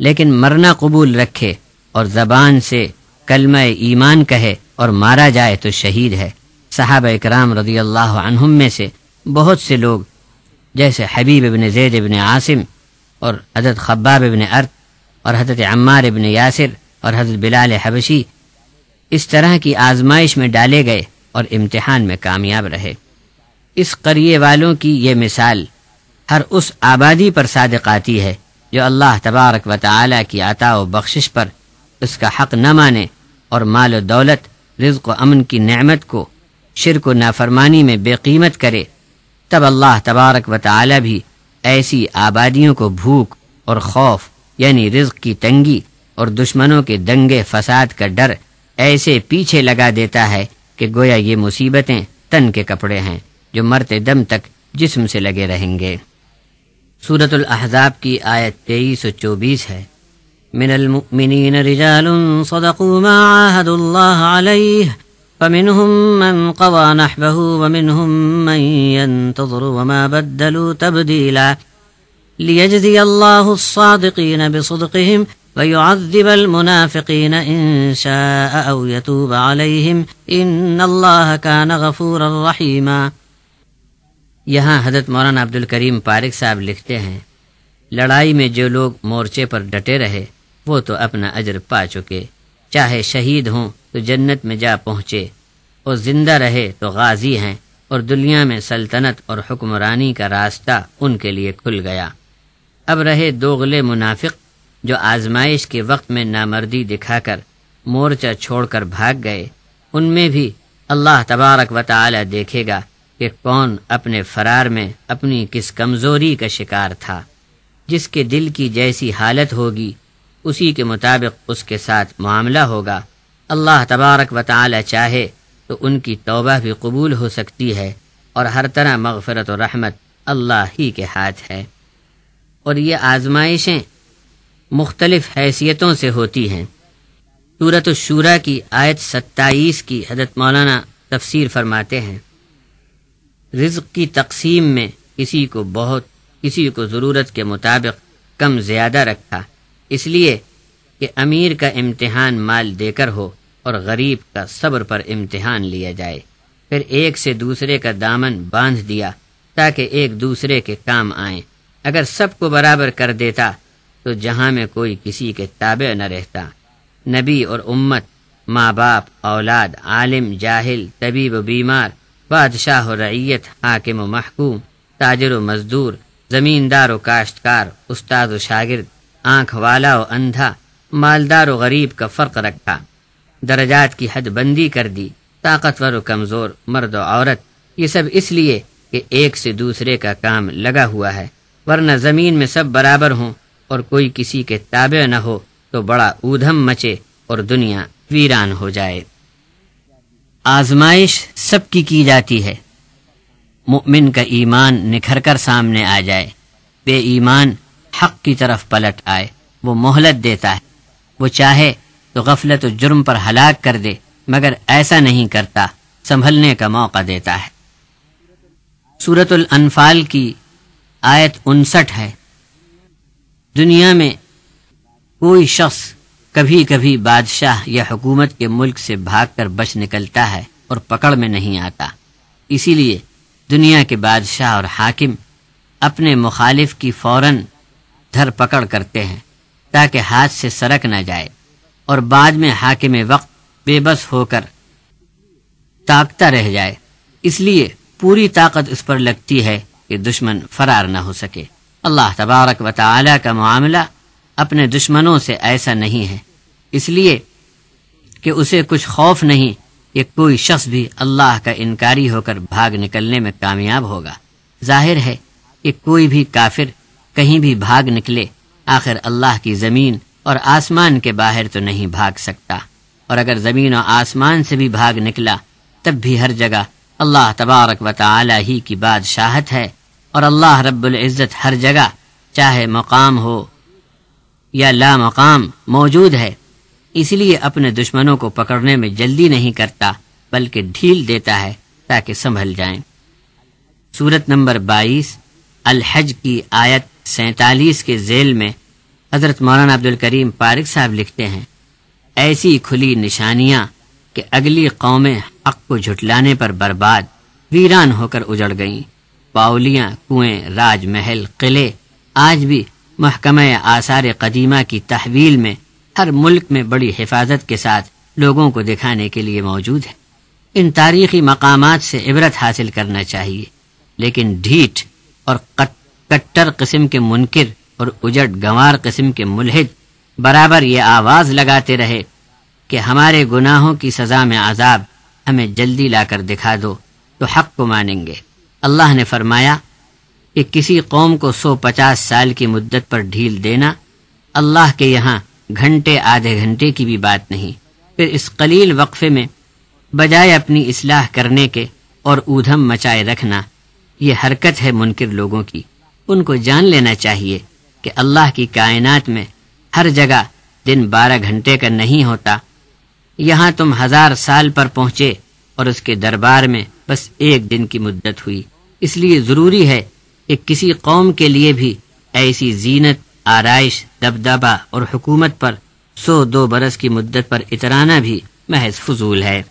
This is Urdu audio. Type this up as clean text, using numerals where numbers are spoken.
لیکن مرنا قبول رکھے اور زبان سے کلمہ ایمان کہے اور مارا جائے تو شہید ہے۔ صحابہ اکرام رضی اللہ عنہم میں سے بہت سے لوگ جیسے حبیب ابن زید ابن عاصم اور حضرت خباب ابن ارت اور حضرت عمار ابن یاسر اور حضرت بلال حبشی اس طرح کی آزمائش میں ڈالے گئے اور امتحان میں کامیاب رہے۔ اس قریے والوں کی یہ مثال ہر اس آبادی پر صادق آتی ہے جو اللہ تبارک و تعالی کی عطا و بخشش پر اس کا حق نہ مانے اور مال و دولت، رزق و امن کی نعمت کو شرک و نافرمانی میں بے قیمت کرے، تب اللہ تبارک و تعالی بھی ایسی آبادیوں کو بھوک اور خوف یعنی رزق کی تنگی اور دشمنوں کے دنگے فساد کا ڈر ایسے پیچھے لگا دیتا ہے کہ گویا یہ مصیبتیں تن کے کپڑے ہیں جو مرتے دم تک جسم سے لگے رہیں گے۔ سورۃ الاحزاب کی آیت 23 و 24 ہے۔ من المؤمنین رجال صدقوا ما عاهدوا الله علیہ فمنهم من قضى نحبه ومنهم من ينتظر وما بدلوا تبدیلا لیجزی اللہ الصادقین بصدقهم ويعذب المنافقین ان شاء او يتوب علیہم ان اللہ کان غفورا رحیما۔ یہاں حضرت مولانا عبد الکریم پارک صاحب لکھتے ہیں، لڑائی میں جو لوگ مورچے پر ڈٹے رہے وہ تو اپنا اجر پا چکے، چاہے شہید ہوں تو جنت میں جا پہنچے، اور زندہ رہے تو غازی ہیں، اور دنیا میں سلطنت اور حکمرانی کا راستہ ان کے لیے کھل گیا۔ اب رہے دوغلے منافق جو آزمائش کے وقت میں نامردی دکھا کر مورچہ چھوڑ کر بھاگ گئے، ان میں بھی اللہ تبارک و تعالی دیکھے گا کہ کون اپنے فرار میں اپنی کس کمزوری کا شکار تھا۔ جس کے دل کی جیسی حالت ہوگی اسی کے مطابق اس کے ساتھ معاملہ ہوگا۔ اللہ تبارک و تعالی چاہے تو ان کی توبہ بھی قبول ہو سکتی ہے، اور ہر طرح مغفرت و رحمت اللہ ہی کے ہاتھ ہے۔ اور یہ آزمائشیں مختلف حیثیتوں سے ہوتی ہیں۔ سورۃ الشورى کی آیت 27 کی حضرت مولانا تفسیر فرماتے ہیں، رزق کی تقسیم میں کسی کو بہت، کسی کو ضرورت کے مطابق کم زیادہ رکھا، اس لیے کہ امیر کا امتحان مال دے کر ہو اور غریب کا صبر پر امتحان لیا جائے۔ پھر ایک سے دوسرے کا دامن باندھ دیا تاکہ ایک دوسرے کے کام آئیں۔ اگر سب کو برابر کر دیتا تو جہاں میں کوئی کسی کے تابع نہ رہتا۔ نبی اور امت، ماں باپ، اولاد، عالم، جاہل، طبیب و بیمار، بادشاہ و رعیت، حاکم و محکوم، تاجر و مزدور، زمیندار و کاشتکار، استاد و شاگرد، آنکھ والا و اندھا، مالدار و غریب کا فرق رکھا، درجات کی حد بندی کر دی، طاقتور و کمزور، مرد و عورت، یہ سب اس لیے کہ ایک سے دوسرے کا کام لگا ہوا ہے، ورنہ زمین میں سب برابر ہوں اور کوئی کسی کے تابع نہ ہو تو بڑا اودھم مچے اور دنیا ویران ہو جائے۔ آزمائش سب کی جاتی ہے۔ مؤمن کا ایمان نکھر کر سامنے آ جائے، بے ایمان حق کی طرف پلٹ آئے، وہ مہلت دیتا ہے، وہ چاہے تو غفلت و جرم پر ہلاک کر دے، مگر ایسا نہیں کرتا، سنبھلنے کا موقع دیتا ہے۔ سورۃ الانفال کی آیت 59 ہے۔ دنیا میں کوئی شخص کبھی کبھی بادشاہ یا حکومت کے ملک سے بھاگ کر بچ نکلتا ہے اور پکڑ میں نہیں آتا، اسی لیے دنیا کے بادشاہ اور حاکم اپنے مخالف کی فوراً دھر پکڑ کرتے ہیں تاکہ ہاتھ سے سرک نہ جائے، اور بعد میں حاکم وقت بے بس ہو کر تاکتا رہ جائے، اس لیے پوری طاقت اس پر لگتی ہے کہ دشمن فرار نہ ہو سکے۔ اللہ تبارک و تعالی کا معاملہ اپنے دشمنوں سے ایسا نہیں ہے، اس لیے کہ اسے کچھ خوف نہیں کہ کوئی شخص بھی اللہ کا انکاری ہو کر بھاگ نکلنے میں کامیاب ہوگا۔ ظاہر ہے کہ کوئی بھی کافر کہیں بھی بھاگ نکلے، آخر اللہ کی زمین اور آسمان کے باہر تو نہیں بھاگ سکتا، اور اگر زمین و آسمان سے بھی بھاگ نکلا تب بھی ہر جگہ اللہ تبارک و تعالی ہی کی بادشاہت ہے، اور اللہ رب العزت ہر جگہ چاہے مقام ہو یا لا مقام موجود ہے، اس لیے اپنے دشمنوں کو پکڑنے میں جلدی نہیں کرتا بلکہ ڈھیل دیتا ہے تاکہ سنبھل جائیں۔ سورت نمبر 22 الحج کی آیت 47 کے ذیل میں حضرت مولانا عبد الکریم پارک صاحب لکھتے ہیں، ایسی کھلی نشانیاں کہ اگلی قومیں حق کو جھٹلانے پر برباد ویران ہو کر اجڑ گئیں۔ باولیاں، کنویں، راج محل، قلعے آج بھی محکمہ آثار قدیمہ کی تحویل میں ہر ملک میں بڑی حفاظت کے ساتھ لوگوں کو دکھانے کے لیے موجود ہے۔ ان تاریخی مقامات سے عبرت حاصل کرنا چاہیے، لیکن ڈھیٹ اور کٹر قسم کے منکر اور اجڑ گنوار قسم کے ملحد برابر یہ آواز لگاتے رہے کہ ہمارے گناہوں کی سزا میں عذاب ہمیں جلدی لا کر دکھا دو تو حق کو مانیں گے۔ اللہ نے فرمایا کہ کسی قوم کو 150 سال کی مدت پر ڈھیل دینا اللہ کے یہاں گھنٹے آدھے گھنٹے کی بھی بات نہیں۔ پھر اس قلیل وقفے میں بجائے اپنی اصلاح کرنے کے اور اودھم مچائے رکھنا، یہ حرکت ہے منکر لوگوں کی۔ ان کو جان لینا چاہیے کہ اللہ کی کائنات میں ہر جگہ دن 12 گھنٹے کا نہیں ہوتا۔ یہاں تم 1000 سال پر پہنچے اور اس کے دربار میں بس 1 دن کی مدت ہوئی۔ اس لیے ضروری ہے کہ کسی قوم کے لیے بھی ایسی زینت، آرائش، دبدبہ اور حکومت پر 102 برس کی مدت پر اترانا بھی محض فضول ہے۔